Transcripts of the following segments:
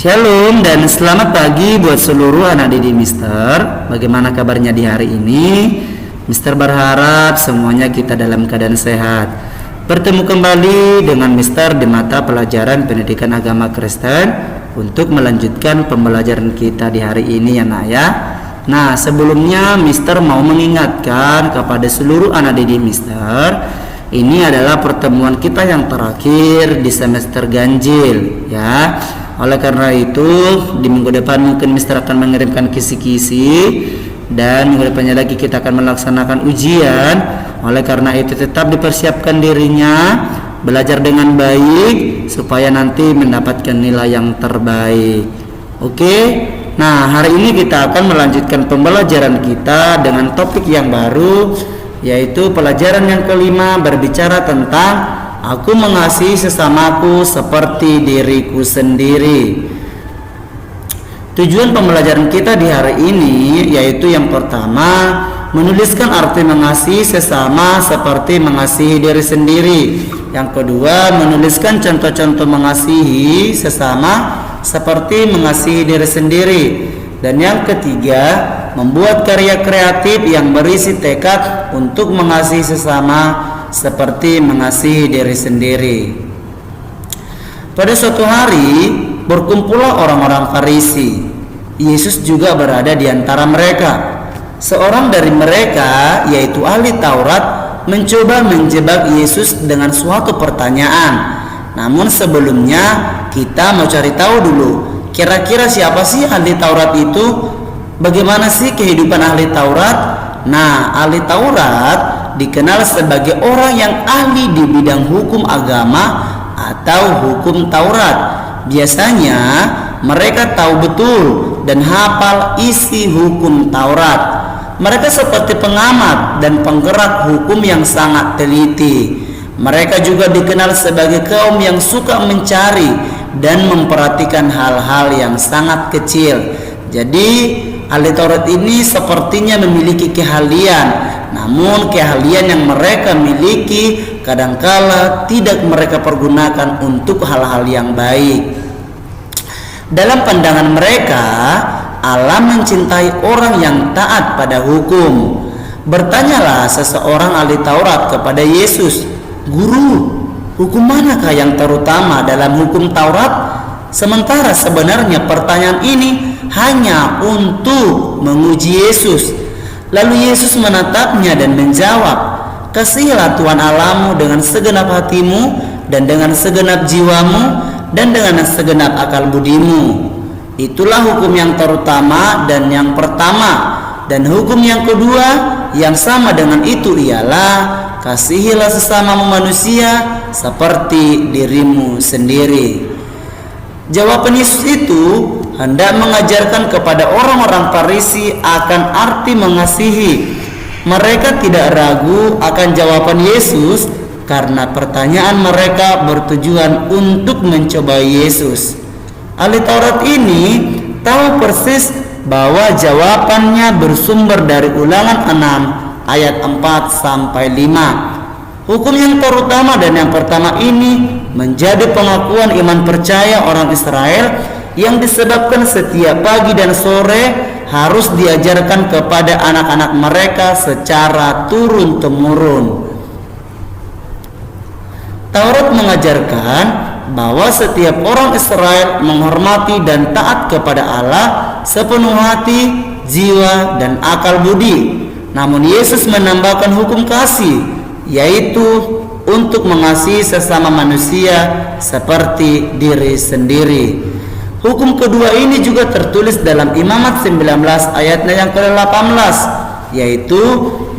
Shalom dan selamat pagi buat seluruh anak didik Mister. Bagaimana kabarnya di hari ini? Mister berharap semuanya kita dalam keadaan sehat. Bertemu kembali dengan Mister di mata pelajaran pendidikan agama Kristen untuk melanjutkan pembelajaran kita di hari ini ya nak ya. Nah, sebelumnya Mister mau mengingatkan kepada seluruh anak didik Mister, ini adalah pertemuan kita yang terakhir di semester ganjil ya. Oleh karena itu di minggu depan mungkin Mister akan mengirimkan kisi-kisi, dan minggu depannya lagi kita akan melaksanakan ujian. Oleh karena itu tetap dipersiapkan dirinya, belajar dengan baik supaya nanti mendapatkan nilai yang terbaik. Oke. Nah, hari ini kita akan melanjutkan pembelajaran kita dengan topik yang baru, yaitu pelajaran yang kelima, berbicara tentang aku mengasihi sesamaku seperti diriku sendiri. Tujuan pembelajaran kita di hari ini yaitu yang pertama, menuliskan arti mengasihi sesama seperti mengasihi diri sendiri. Yang kedua, menuliskan contoh-contoh mengasihi sesama seperti mengasihi diri sendiri. Dan yang ketiga, membuat karya kreatif yang berisi tekad untuk mengasihi sesama seperti mengasihi diri sendiri. Pada suatu hari berkumpullah orang-orang Farisi. Yesus juga berada di antara mereka. Seorang dari mereka, yaitu ahli Taurat, mencoba menjebak Yesus dengan suatu pertanyaan. Namun sebelumnya kita mau cari tahu dulu, kira-kira siapa sih ahli Taurat itu? Bagaimana sih kehidupan ahli Taurat? Nah, ahli Taurat dikenal sebagai orang yang ahli di bidang hukum agama atau hukum Taurat. Biasanya mereka tahu betul dan hafal isi hukum Taurat. Mereka seperti pengamat dan penggerak hukum yang sangat teliti. Mereka juga dikenal sebagai kaum yang suka mencari dan memperhatikan hal-hal yang sangat kecil. Jadi ahli Taurat ini sepertinya memiliki keahlian. Namun keahlian yang mereka miliki kadangkala tidak mereka pergunakan untuk hal-hal yang baik. Dalam pandangan mereka, Allah mencintai orang yang taat pada hukum. Bertanyalah seseorang ahli Taurat kepada Yesus, "Guru, hukum manakah yang terutama dalam hukum Taurat?" Sementara sebenarnya pertanyaan ini hanya untuk menguji Yesus. Lalu Yesus menatapnya dan menjawab, "Kasihilah Tuhan Allahmu dengan segenap hatimu dan dengan segenap jiwamu dan dengan segenap akal budimu. Itulah hukum yang terutama dan yang pertama. Dan hukum yang kedua yang sama dengan itu ialah, kasihilah sesamamu manusia seperti dirimu sendiri." Jawaban Yesus itu hendak mengajarkan kepada orang-orang Farisi akan arti mengasihi. Mereka tidak ragu akan jawaban Yesus karena pertanyaan mereka bertujuan untuk mencoba Yesus. Ahli Taurat ini tahu persis bahwa jawabannya bersumber dari Ulangan 6 ayat 4 sampai 5. Hukum yang terutama dan yang pertama ini menjadi pengakuan iman percaya orang Israel yang disebabkan setiap pagi dan sore harus diajarkan kepada anak-anak mereka secara turun-temurun. Taurat mengajarkan bahwa setiap orang Israel menghormati dan taat kepada Allah sepenuh hati, jiwa, dan akal budi. Namun Yesus menambahkan hukum kasih, yaitu untuk mengasihi sesama manusia seperti diri sendiri. Hukum kedua ini juga tertulis dalam Imamat 19 ayatnya yang ke-18, yaitu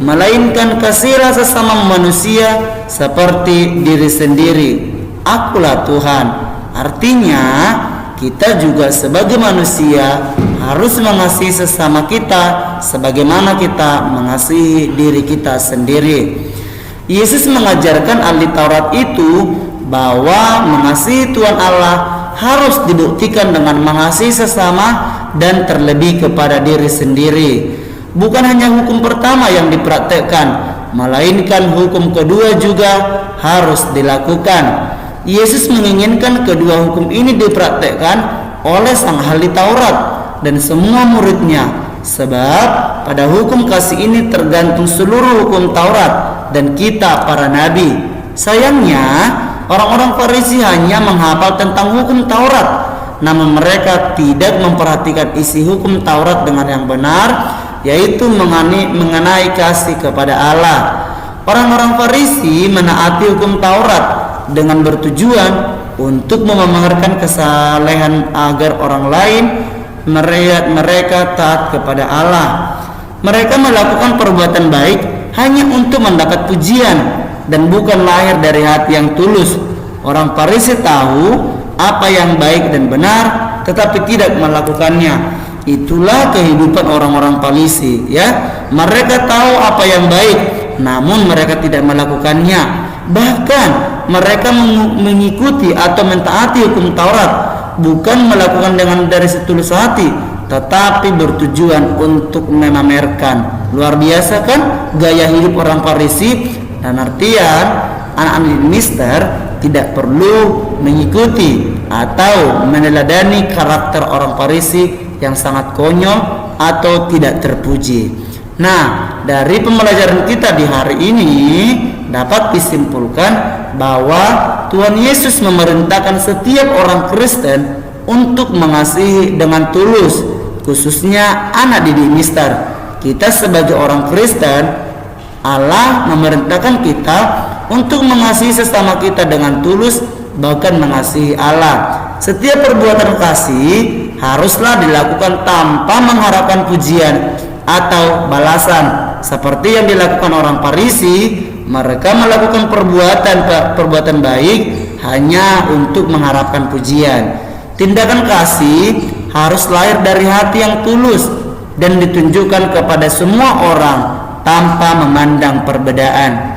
melainkan kasihilah sesama manusia seperti diri sendiri. Akulah Tuhan. Artinya kita juga sebagai manusia harus mengasihi sesama kita sebagaimana kita mengasihi diri kita sendiri. Yesus mengajarkan ahli Taurat itu bahwa mengasihi Tuhan Allah harus dibuktikan dengan mengasihi sesama dan terlebih kepada diri sendiri. Bukan hanya hukum pertama yang dipraktekkan, melainkan hukum kedua juga harus dilakukan. Yesus menginginkan kedua hukum ini dipraktekkan oleh sang ahli Taurat dan semua muridnya, sebab pada hukum kasih ini tergantung seluruh hukum Taurat dan kita para nabi. Sayangnya orang-orang Farisi hanya menghafal tentang hukum Taurat, namun mereka tidak memperhatikan isi hukum Taurat dengan yang benar, yaitu mengenai kasih kepada Allah. Orang-orang Farisi menaati hukum Taurat dengan bertujuan untuk memamerkan kesalehan agar orang lain melihat mereka taat kepada Allah. Mereka melakukan perbuatan baik hanya untuk mendapat pujian dan bukan lahir dari hati yang tulus. Orang Farisi tahu apa yang baik dan benar, tetapi tidak melakukannya. Itulah kehidupan orang-orang Farisi, ya. Mereka tahu apa yang baik, namun mereka tidak melakukannya. Bahkan mereka mengikuti atau mentaati hukum Taurat, bukan melakukan dengan dari setulus hati, tetapi bertujuan untuk memamerkan. Luar biasa kan gaya hidup orang Farisi? Dan artian anak-anak Mister tidak perlu mengikuti atau meneladani karakter orang Farisi yang sangat konyol atau tidak terpuji. Nah, dari pembelajaran kita di hari ini dapat disimpulkan bahwa Tuhan Yesus memerintahkan setiap orang Kristen untuk mengasihi dengan tulus, khususnya anak didik Mister. Kita sebagai orang Kristen, Allah memerintahkan kita untuk mengasihi sesama kita dengan tulus, bahkan mengasihi Allah. Setiap perbuatan kasih haruslah dilakukan tanpa mengharapkan pujian atau balasan, seperti yang dilakukan orang Farisi. Mereka melakukan perbuatan baik hanya untuk mengharapkan pujian. Tindakan kasih harus lahir dari hati yang tulus dan ditunjukkan kepada semua orang tanpa memandang perbedaan.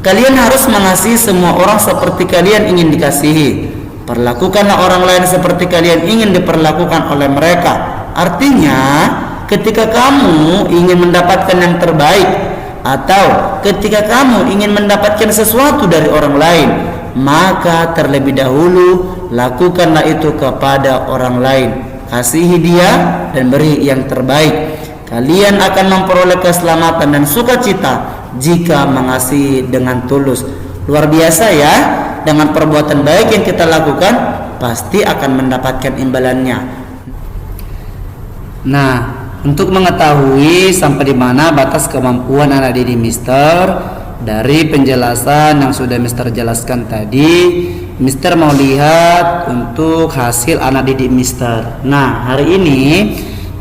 Kalian harus mengasihi semua orang seperti kalian ingin dikasihi. Perlakukanlah orang lain seperti kalian ingin diperlakukan oleh mereka. Artinya, ketika kamu ingin mendapatkan yang terbaik, atau ketika kamu ingin mendapatkan sesuatu dari orang lain, maka terlebih dahulu lakukanlah itu kepada orang lain. Kasihi dia dan beri yang terbaik. Kalian akan memperoleh keselamatan dan sukacita jika mengasihi dengan tulus. Luar biasa ya, dengan perbuatan baik yang kita lakukan pasti akan mendapatkan imbalannya. Nah, untuk mengetahui sampai di mana batas kemampuan anak didik Mister, dari penjelasan yang sudah Mister jelaskan tadi, Mister mau lihat untuk hasil anak didik Mister. Nah, hari ini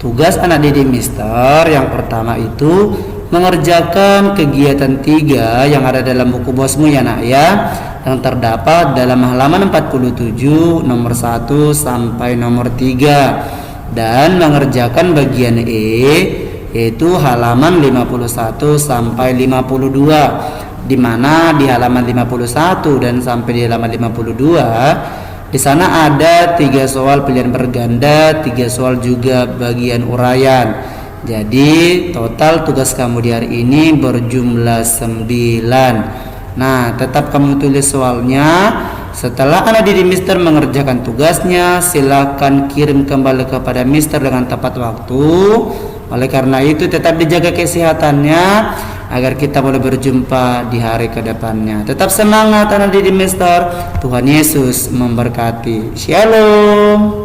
tugas anak didik Mister yang pertama itu mengerjakan kegiatan 3 yang ada dalam buku bosmu ya nak ya, yang terdapat dalam halaman 47 nomor 1 sampai nomor 3, dan mengerjakan bagian E yaitu halaman 51 sampai 52, di mana di halaman 51 dan sampai di halaman 52 di sana ada 3 soal pilihan berganda, 3 soal juga bagian uraian. Jadi total tugas kamu di hari ini berjumlah 9. Nah, tetap kamu tulis soalnya. Setelah anak didik Mister mengerjakan tugasnya, silakan kirim kembali kepada Mister dengan tepat waktu. Oleh karena itu tetap dijaga kesehatannya agar kita boleh berjumpa di hari kedepannya. Tetap semangat anak didik Mister. Tuhan Yesus memberkati. Shalom.